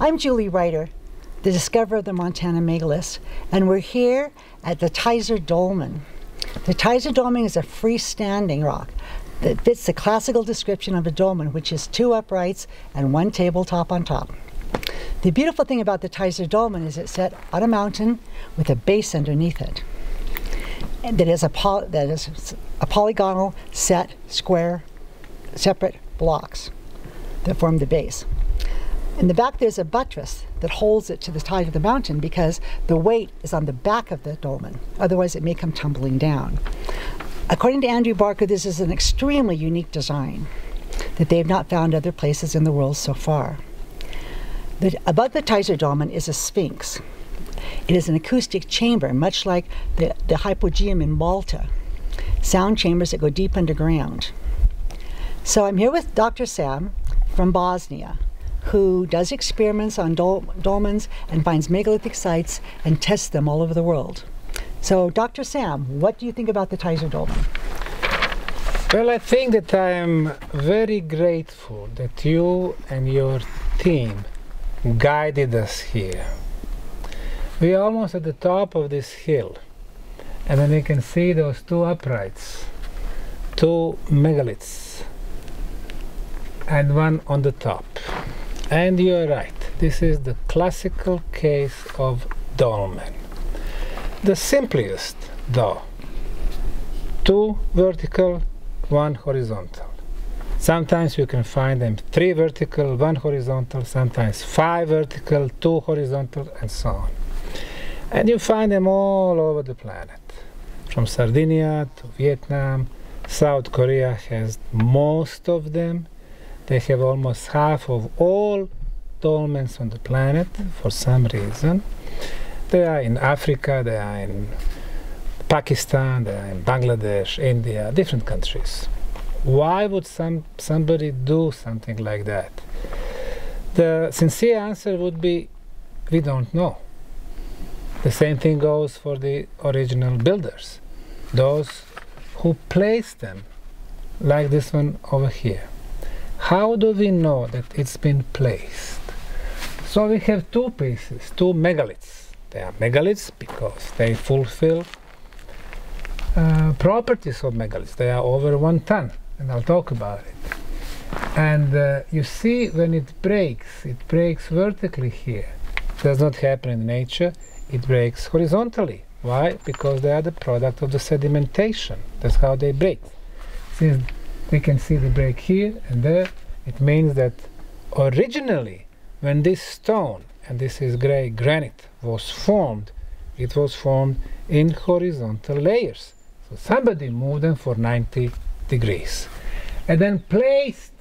I'm Julie Ryder, the discoverer of the Montana Megaliths, and we're here at the Tizer Dolmen. The Tizer Dolmen is a freestanding rock that fits the classical description of a dolmen, which is 2 uprights and 1 tabletop on top. The beautiful thing about the Tizer Dolmen is it's set on a mountain with a base underneath it. And that is a polygonal set, square, separate blocks that form the base. In the back there's a buttress that holds it to the side of the mountain because the weight is on the back of the dolmen. Otherwise it may come tumbling down. According to Andrew Barker, this is an extremely unique design that they have not found other places in the world so far. Above the Tizer Dolmen is a sphinx. It is an acoustic chamber, much like the hypogeum in Malta. Sound chambers that go deep underground. So I'm here with Dr. Sam from Bosnia, who does experiments on dolmens and finds megalithic sites and tests them all over the world. So, Dr. Sam, what do you think about the Tizer Dolmen? Well, I think that I am very grateful that you and your team guided us here. We are almost at the top of this hill, and then we can see those 2 uprights, 2 megaliths, and 1 on the top. And you're right, this is the classical case of dolmen. The simplest, though. 2 vertical, 1 horizontal. Sometimes you can find them 3 vertical, 1 horizontal, sometimes 5 vertical, 2 horizontal, and so on. And you find them all over the planet. From Sardinia to Vietnam, South Korea has most of them. They have almost half of all dolmens on the planet for some reason. They are in Africa, they are in Pakistan, they are in Bangladesh, India, different countries. Why would somebody do something like that? The sincere answer would be, we don't know. The same thing goes for the original builders, those who placed them, like this one over here. How do we know that it's been placed? So we have 2 pieces, 2 megaliths. They are megaliths because they fulfill properties of megaliths. They are over 1 ton, and I'll talk about it. And you see, when it breaks vertically here. It does not happen in nature. It breaks horizontally. Why? Because they are the product of the sedimentation. That's how they break. Since we can see the break here and there, it means that originally, when this stone, and this is gray granite, was formed, it was formed in horizontal layers. So somebody moved them for 90 degrees and then placed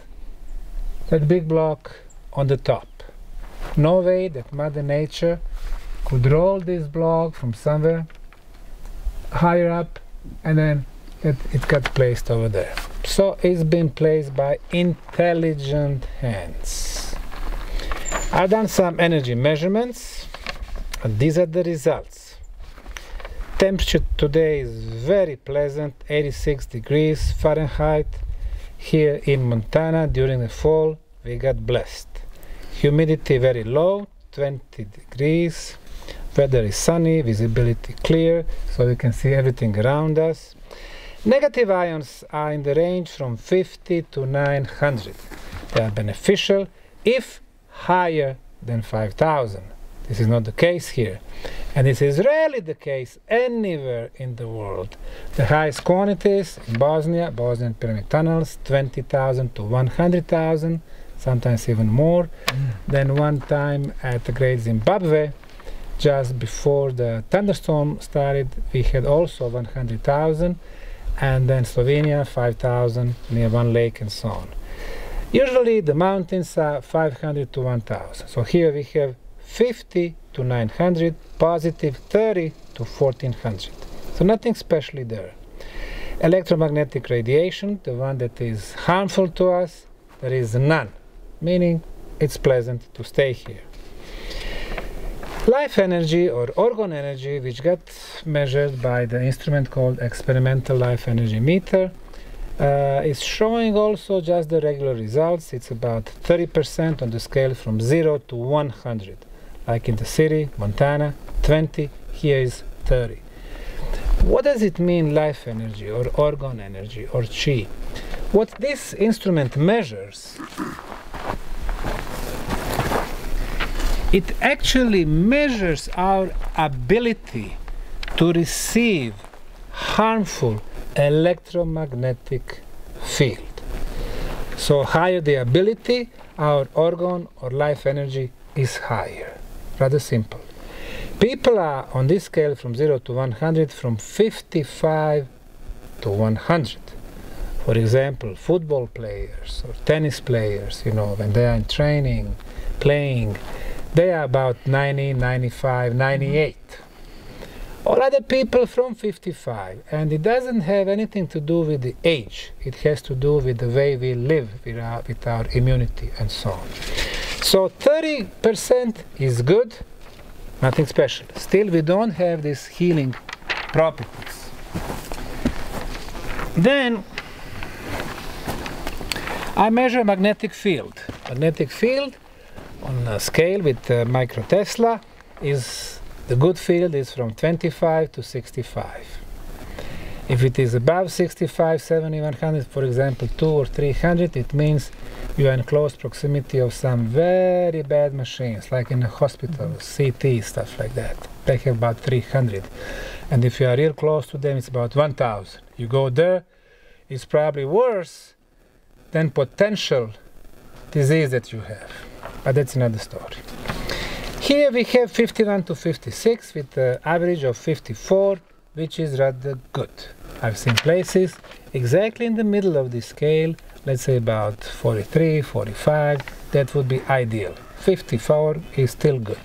that big block on the top. No way that Mother Nature could roll this block from somewhere higher up and then it got placed over there. So it's been placed by intelligent hands. I've done some energy measurements, and these are the results. Temperature today is very pleasant, 86 degrees Fahrenheit. Here in Montana during the fall we got blessed. Humidity very low, 20 degrees. Weather is sunny, visibility clear, so we can see everything around us. Negative ions are in the range from 50 to 900. They are beneficial if higher than 5,000. This is not the case here. And this is rarely the case anywhere in the world. The highest quantities in Bosnia, Bosnian pyramid tunnels, 20,000 to 100,000, sometimes even more. Then one time at the Great Zimbabwe, just before the thunderstorm started, we had also 100,000. And then Slovenia, 5,000 near one lake and so on. Usually the mountains are 500 to 1,000. So here we have 50 to 900, positive 30 to 1,400. So nothing specially there. Electromagnetic radiation, the one that is harmful to us, there is none, meaning it's pleasant to stay here. Life energy or orgone energy, which got measured by the instrument called experimental life energy meter, is showing also just the regular results. It's about 30% on the scale from 0 to 100. Like in the city, Montana, 20, here is 30. What does it mean, life energy or orgone energy or chi? What this instrument measures, it actually measures our ability to receive harmful electromagnetic field. So higher the ability, our orgone or life energy is higher. Rather simple. People are on this scale from 0 to 100 from 55 to 100. For example, football players or tennis players, you know, when they are in training, playing, they are about 90, 95, 98. All other people from 55, and it doesn't have anything to do with the age. It has to do with the way we live with our immunity and so on. So 30% is good, nothing special. Still, we don't have these healing properties. Then I measure magnetic field. Magnetic field on a scale with microtesla is the good field is from 25 to 65. If it is above 65, 70, 100, for example, 200 or 300, it means you are in close proximity of some very bad machines, like in a hospital, CT, stuff like that. They have about 300. And if you are real close to them, it's about 1,000. You go there, it's probably worse than potential disease that you have. But that's another story. Here we have 51 to 56 with an average of 54, which is rather good. I've seen places exactly in the middle of this scale, let's say about 43, 45, that would be ideal. 54 is still good.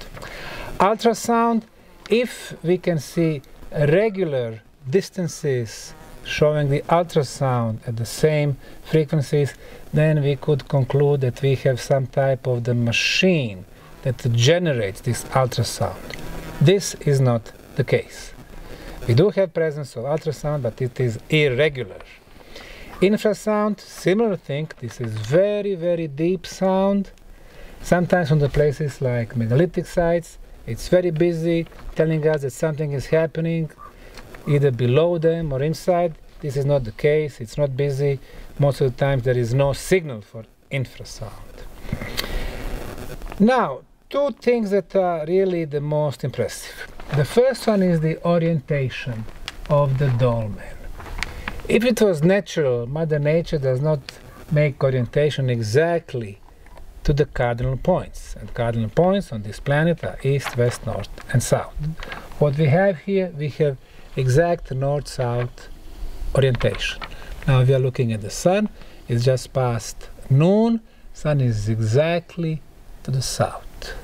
Ultrasound, if we can see regular distances showing the ultrasound at the same frequencies, then we could conclude that we have some type of the machine that generates this ultrasound. This is not the case. We do have presence of ultrasound, but it is irregular. Infrasound, similar thing. This is very, very deep sound. Sometimes from the places like megalithic sites, it's very busy, telling us that something is happening either below them or inside. This is not the case. It's not busy. Most of the time there is no signal for infrasound. Now, two things that are really the most impressive. The first one is the orientation of the dolmen. If it was natural, Mother Nature does not make orientation exactly to the cardinal points. And cardinal points on this planet are east, west, north, and south. What we have here, we have exact north-south orientation. Now we are looking at the sun. It's just past noon. Sun is exactly to the south.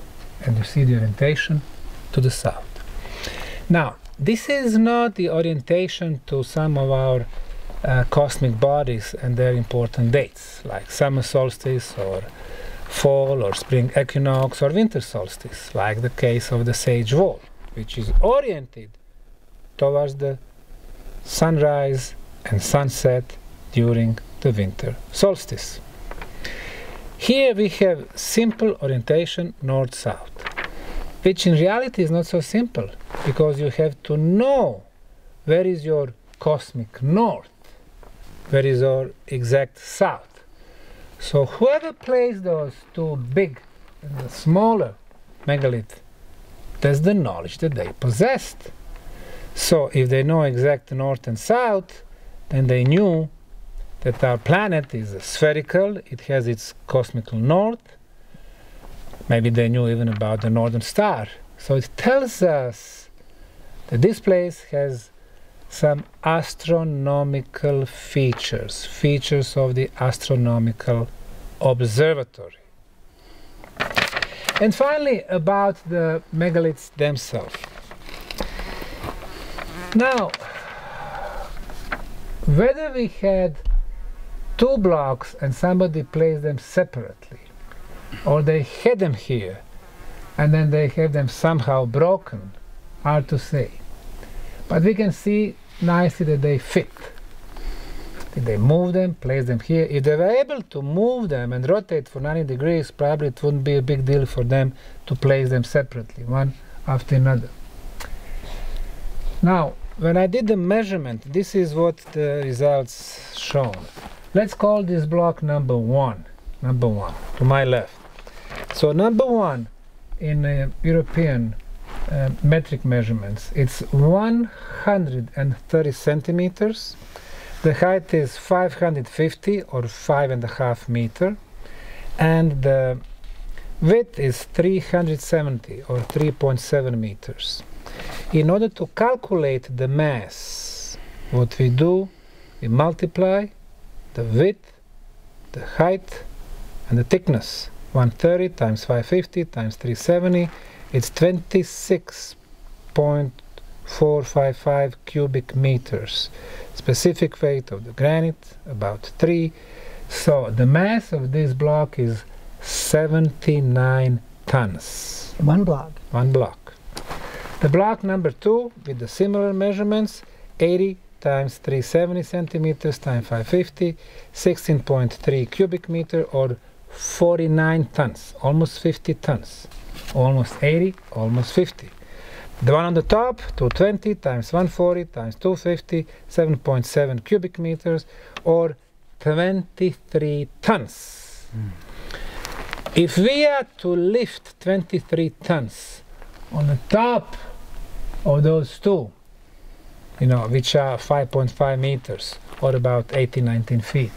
And you see the orientation to the south. Now, this is not the orientation to some of our cosmic bodies and their important dates, like summer solstice or fall or spring equinox or winter solstice, like the case of the Sage Wall, which is oriented towards the sunrise and sunset during the winter solstice. Here we have simple orientation north-south, which in reality is not so simple, because you have to know where is your cosmic north, where is your exact south. So whoever placed those two big and the smaller megalith, that's the knowledge that they possessed. So if they know exact north and south, then they knew that our planet is spherical, it has its cosmical north. Maybe they knew even about the northern star. So it tells us that this place has some astronomical features, features of the astronomical observatory. And finally, about the megaliths themselves. Now, whether we had two blocks and somebody placed them separately, or they had them here and then they have them somehow broken, hard to say. But we can see nicely that they fit. Did they move them, place them here? If they were able to move them and rotate for 90 degrees, probably it wouldn't be a big deal for them to place them separately, one after another. Now, when I did the measurement, this is what the results shown. Let's call this block number 1, to my left. So number 1 in European metric measurements, it's 130 centimeters. The height is 550 or 5.5 meters, and the width is 370 or 3.7 meters. In order to calculate the mass, what we do, we multiply the width, the height, and the thickness. 130 times 550 times 370, it's 26.455 cubic meters. Specific weight of the granite, about 3. So the mass of this block is 79 tons. One block. One block. The block number 2, with the similar measurements, 80 times 370 centimeters times 550, 16.3 cubic meter or 49 tons, almost 50 tons. Almost 80, almost 50. The one on the top, 220 times 140 times 250, 7.7 cubic meters or 23 tons. If we are to lift 23 tons on the top of those two, which are 5.5 meters or about 18-19 feet,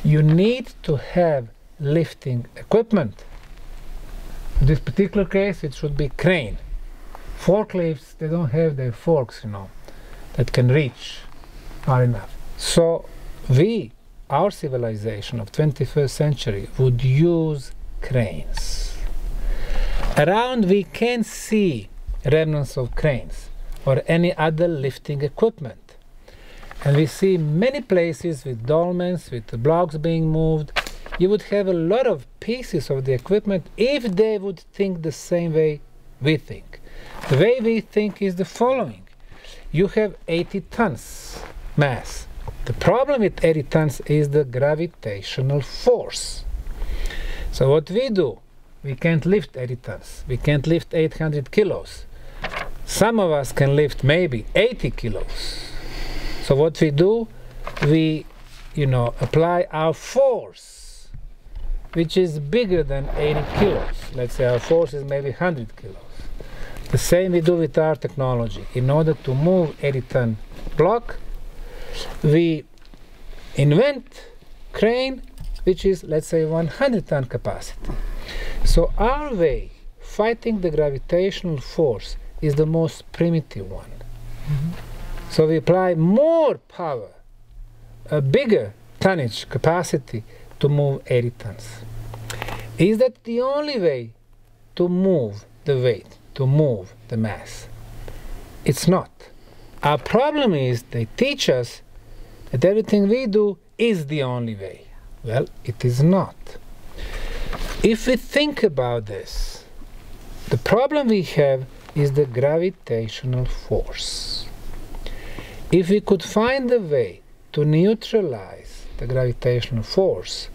you need to have lifting equipment. In this particular case, it should be crane. Forklifts, they don't have their forks, that can reach far enough. So our civilization of 21st century would use cranes. Around we can see remnants of cranes or any other lifting equipment. And we see many places with dolmens, with the blocks being moved. You would have a lot of pieces of the equipment if they would think the same way we think. The way we think is the following. You have 80 tons mass. The problem with 80 tons is the gravitational force. So what we do, we can't lift 80 tons. We can't lift 800 kilos. Some of us can lift maybe 80 kilos. So what we do, we apply our force, which is bigger than 80 kilos. Let's say our force is maybe 100 kilos. The same we do with our technology. In order to move 80-ton block, we invent crane, which is, let's say, 100-ton capacity. So our way, fighting the gravitational force, is the most primitive one. So we apply more power, a bigger tonnage capacity to move 80 tons. Is that the only way to move the weight, to move the mass? It's not. Our problem is they teach us that everything we do is the only way. Well, it is not. If we think about this, the problem we have is the gravitational force. If we could find a way to neutralize the gravitational force,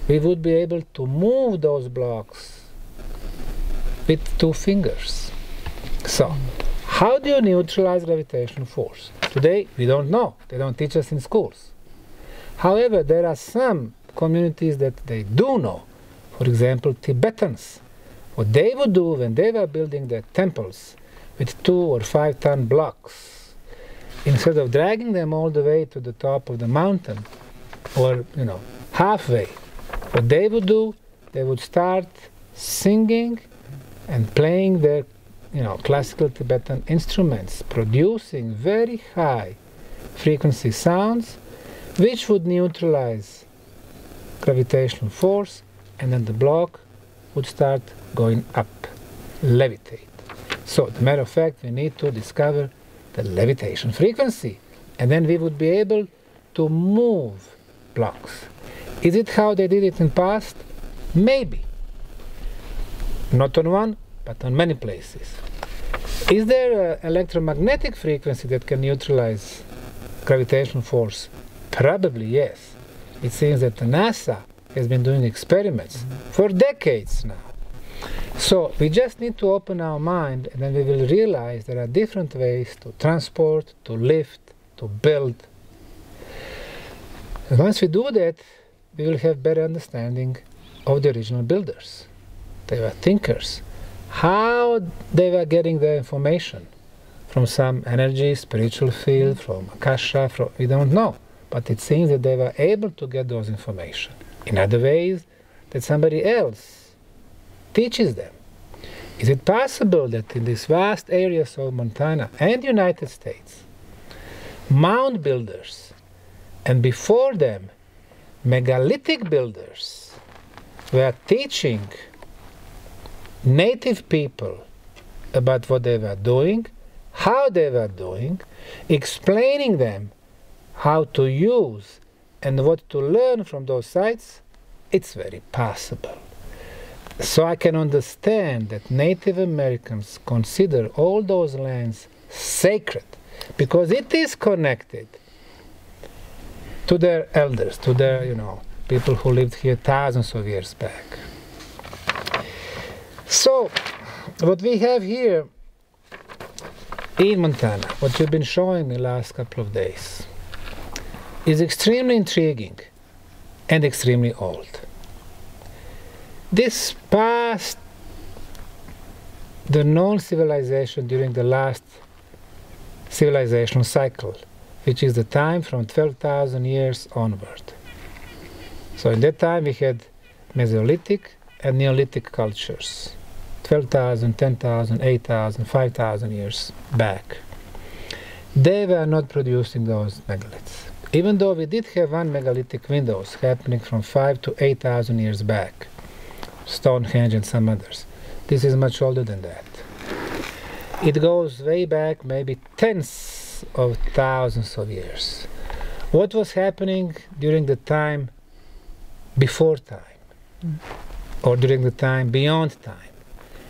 we would be able to move those blocks with 2 fingers. So, how do you neutralize gravitational force? Today, we don't know. They don't teach us in schools. However, there are some communities that they do know. For example, Tibetans. What they would do when they were building their temples with 2 or 5 ton blocks, instead of dragging them all the way to the top of the mountain, or halfway, what they would do, they would start singing and playing their classical Tibetan instruments, producing very high frequency sounds, which would neutralize gravitational force, and then the block would start going up, levitate. So, as a matter of fact, we need to discover the levitation frequency, and then we would be able to move blocks. Is it how they did it in the past? Maybe. Not on one, but on many places. Is there an electromagnetic frequency that can neutralize gravitational force? Probably yes. It seems that NASA has been doing experiments for decades now. So we just need to open our mind, and then we will realize there are different ways to transport, to lift, to build. And once we do that, we will have better understanding of the original builders. They were thinkers. How they were getting their information from some energy, spiritual field, from Akasha, we don't know. But it seems that they were able to get those information in other ways that somebody else teaches them. Is it possible that in these vast areas of Montana and United States, mound builders, and before them, megalithic builders were teaching native people about what they were doing, how they were doing, explaining them how to use and what to learn from those sites? It's very possible. So I can understand that Native Americans consider all those lands sacred because it is connected to their elders, to their, people who lived here thousands of years back. So what we have here in Montana, what you've been showing me the last couple of days, is extremely intriguing and extremely old. This passed the known civilization during the last civilizational cycle, which is the time from 12,000 years onward. So in that time we had Mesolithic and Neolithic cultures, 12,000, 10,000, 8,000, 5,000 years back. They were not producing those megaliths. Even though we did have one megalithic windows happening from 5 to 8,000 years back, Stonehenge and some others. This is much older than that. It goes way back, maybe tens of thousands of years. What was happening during the time before time, or during the time beyond time?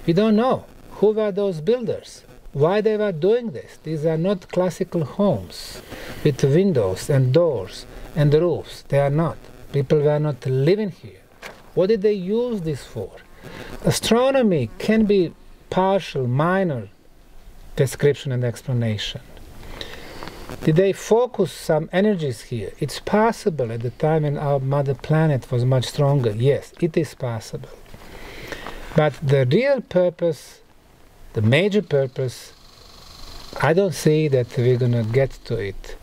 We don't know. Who were those builders? Why they were doing this? These are not classical homes with windows and doors and roofs. They are not. People were not living here. What did they use this for? Astronomy can be partial, minor description and explanation. Did they focus some energies here? It's possible at the time when our mother planet was much stronger. Yes, it is possible. But the real purpose, the major purpose, I don't see that we're going to get to it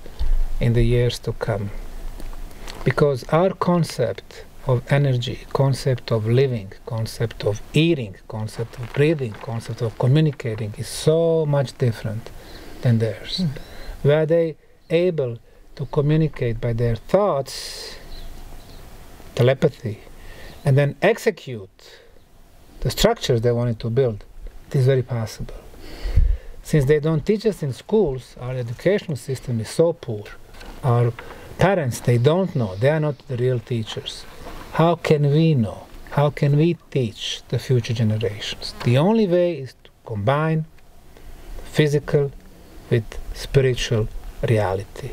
in the years to come. Because our concept of energy, concept of living, concept of eating, concept of breathing, concept of communicating is so much different than theirs. Were they able to communicate by their thoughts, telepathy, and then execute the structures they wanted to build? It is very possible. Since they don't teach us in schools, our educational system is so poor. Our parents, they don't know. They are not the real teachers. How can we know? How can we teach the future generations? The only way is to combine physical with spiritual reality.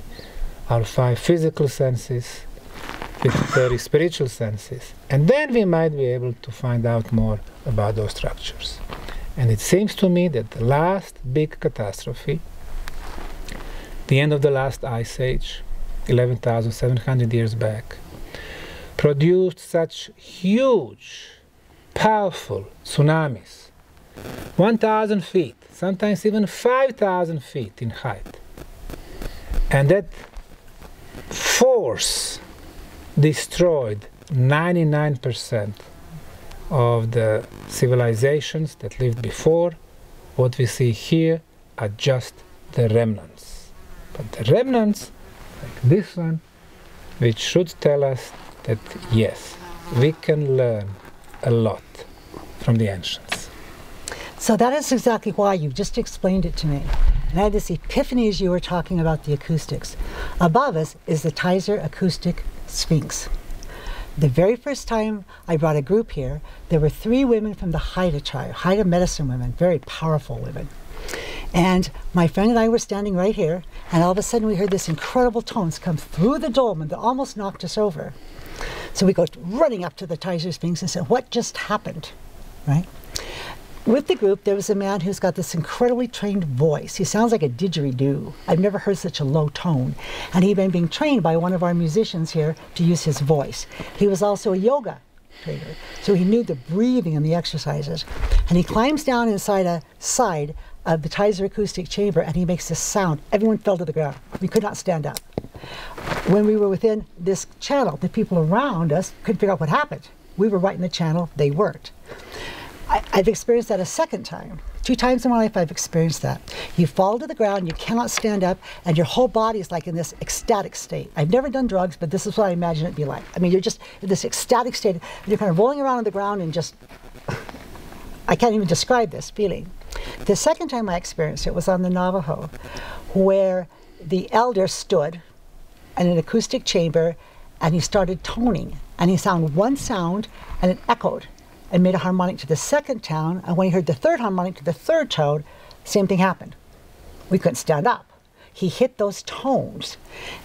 Our 5 physical senses with 30 spiritual senses. And then we might be able to find out more about those structures. And it seems to me that the last big catastrophe, the end of the last ice age, 11,700 years back, produced such huge, powerful tsunamis, 1,000 feet, sometimes even 5,000 feet in height. And that force destroyed 99% of the civilizations that lived before. What we see here are just the remnants. But the remnants, like this one, which should tell us that yes, we can learn a lot from the ancients. So that is exactly why you just explained it to me. And I had this epiphany as you were talking about the acoustics. Above us is the Tizer acoustic sphinx. The very first time I brought a group here, there were 3 women from the Haida tribe, Haida medicine women, very powerful women. And my friend and I were standing right here, and all of a sudden we heard this incredible tones come through the dolmen that almost knocked us over. So we go running up to the Tizer Sphinx and said, what just happened, right? With the group, there was a man who's got this incredibly trained voice. He sounds like a didgeridoo. I've never heard such a low tone. And he'd been being trained by one of our musicians here to use his voice. He was also a yoga trainer, so he knew the breathing and the exercises. And he climbs down inside a side of the Tizer acoustic chamber, and he makes this sound. Everyone fell to the ground. We could not stand up. When we were within this channel, the people around us couldn't figure out what happened. We were right in the channel, they weren't. I've experienced that a second time. 2 times in my life I've experienced that. You fall to the ground, you cannot stand up, and your whole body is like in this ecstatic state. I've never done drugs, but this is what I imagine it'd be like. I mean, you're just in this ecstatic state, and you're kind of rolling around on the ground and just, I can't even describe this feeling. The second time I experienced it was on the Navajo, where the elder stood in an acoustic chamber, and he started toning, and he sounded one sound, and it echoed, and made a harmonic to the second tone, and when he heard the third harmonic to the third tone, same thing happened. We couldn't stand up. He hit those tones,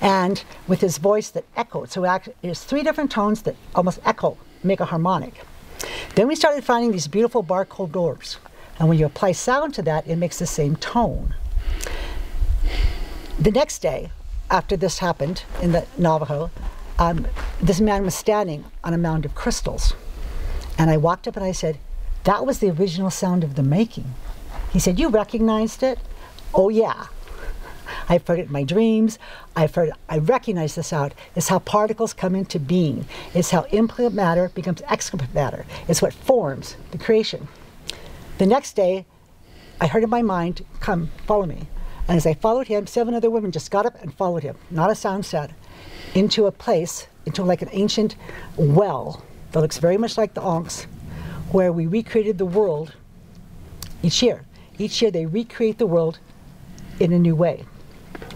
and with his voice that echoed, so there's 3 different tones that almost echo, make a harmonic. Then we started finding these beautiful barcode orbs, and when you apply sound to that, it makes the same tone. The next day, after this happened in the Navajo, this man was standing on a mound of crystals. And I walked up and I said, that was the original sound of the making. He said, you recognized it? Oh yeah. I've heard it in my dreams. I recognize the sound. It's how particles come into being. It's how implicate matter becomes explicit matter. It's what forms the creation. The next day, I heard in my mind, come, follow me. And as I followed him, 7 other women just got up and followed him, not a sound set, into a place, into like an ancient well that looks very much like the Ankhs, where we recreated the world each year. Each year they recreate the world in a new way,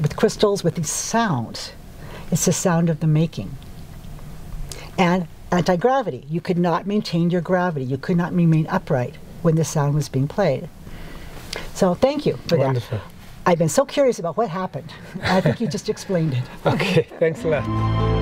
with crystals, with these sounds. It's the sound of the making. And anti-gravity. You could not maintain your gravity. You could not remain upright when the sound was being played. So thank you for Wonderful. that. I've been so curious about what happened. I think you just explained it. Okay, thanks a lot.